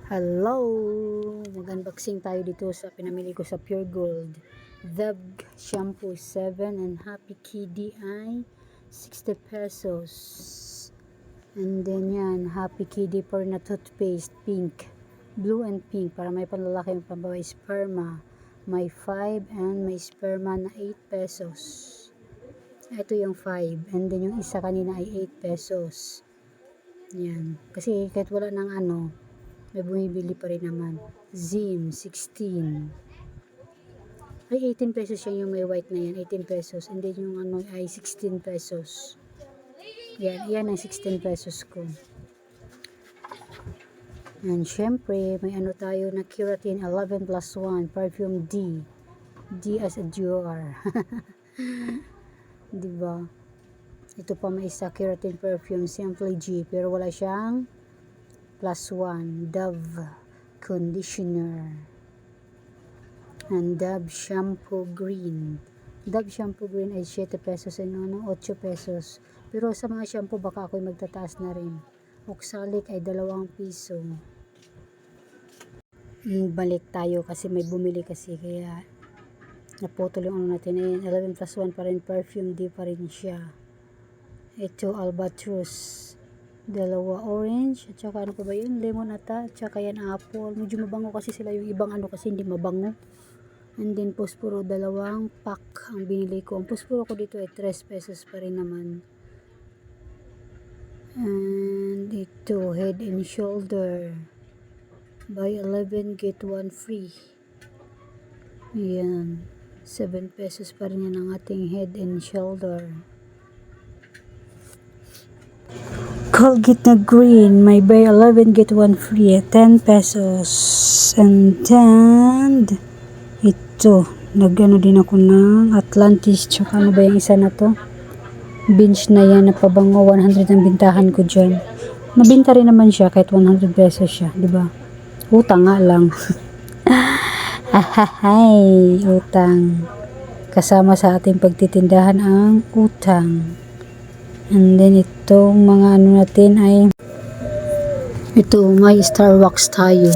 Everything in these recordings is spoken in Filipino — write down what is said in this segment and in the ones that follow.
Hello! Mag-unboxing tayo dito sa pinamili ko sa Pure Gold. Dove Shampoo 7 and Happy Kitty ay 60 pesos. And then yan, Happy Kitty for na toothpaste, pink. Blue and pink para may panlalaki yung pambabae sperma. May 5 and may sperma na 8 pesos. Ito yung 5. And then yung isa kanina ay 8 pesos. Yan. Kasi kahit wala ng may bumibili pa rin naman. Zim 16 ay 18 pesos yung may white na yan, 18 pesos. And then yung ay 16 pesos. Yan ang 16 pesos ko. And syempre may tayo na Keratin 11 plus 1 perfume D as a Dior. Diba? Ito pa may isa Keratin perfume Simply G pero wala siyang plus 1 Dove conditioner and Dove shampoo green. Dove shampoo green ay 7 pesos and 8 pesos. Pero sa mga shampoo baka ako'y magtataas na rin. Oxalic ay 2 piso. Balik tayo kasi may bumili kasi kaya naputol yung natin. Ayan, 11 plus 1 pa rin perfume D pa rin siya. Ito Albatros 2 orange, at saka pa ba yun, lemon ata, at saka yan apple. Medyo mabango kasi sila, yung ibang kasi hindi mabango. And then posporo 2 pack ang binili ko. Ang posporo ko dito ay 3 pesos pa rin naman. And ito Head and Shoulder, buy 11 get 1 free. Yan, 7 pesos pa rin yan ang ating Head and Shoulder. Colgate na green, may buy 11 get 1 free at 10 pesos. And then ito, din ako ng Atlantis, tsaka ba yung isa na to? Binge na yan na pabango, 100 ang bintahan ko dyan. Mabinta rin naman siya kahit 100 pesos siya, di ba? Utang nga lang. Ahahay, utang. Kasama sa ating pagtitindahan ang utang. And then itong mga natin ay ito, may star wax tayo.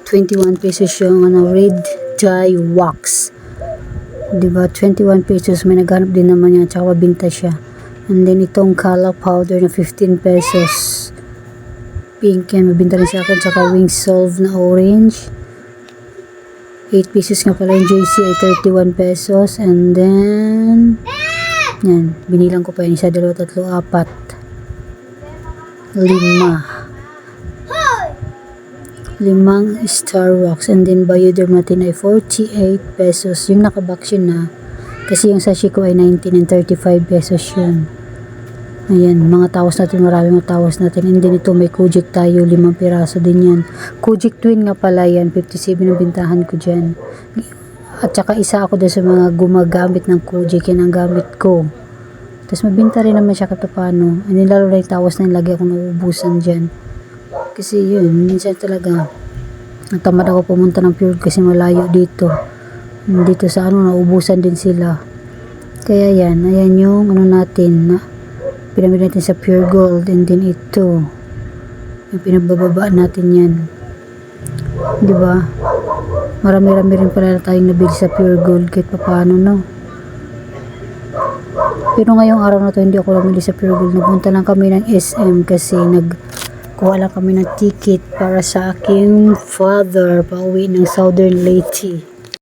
21 pesos yung red dye wax. Diba? 21 pesos. May naghanap din naman yan. Tsaka binta siya. And then itong color powder na 15 pesos. Pink yan. Mabinta rin sa akin. Tsaka wing solve na orange. 8 pesos nga pala yung Joycey ay 31 pesos. And then yan, binilang ko pa yun, 1, 2, 3, 4, 5 star wax. And then Bioderm natin ay 48 pesos yung nakabox yun na, kasi yung sashi ko ay 19 and 35 pesos yun. Ayan, mga tawas natin, marami mga tawas natin. And then ito may Kojic tayo, 5 piraso din yan. Kojic twin nga pala yan, 57 ang bintahan ko dyan. At saka isa ako doon sa mga gumagamit ng Kojic, yan ang gamit ko. Tapos mabinta rin naman siya katapano. And then lalo na yung tawas na yung lagi ako nauubusan dyan. Kasi yun, minsan talaga natamad ako pumunta ng Pure kasi malayo dito. Dito sa nauubusan din sila. Kaya yan, ayan yung natin na pinamili natin sa Pure Gold. And then ito yung pinabababa natin yan, diba? Marami-rami rin pala tayong nabili sa Pure Gold kahit paano, no? Pero ngayong araw na to hindi ako namili sa Pure Gold. Nagpunta lang kami ng SM kasi nagkuha lang kami ng ticket para sa aking father pauwi ng Southern Leyte.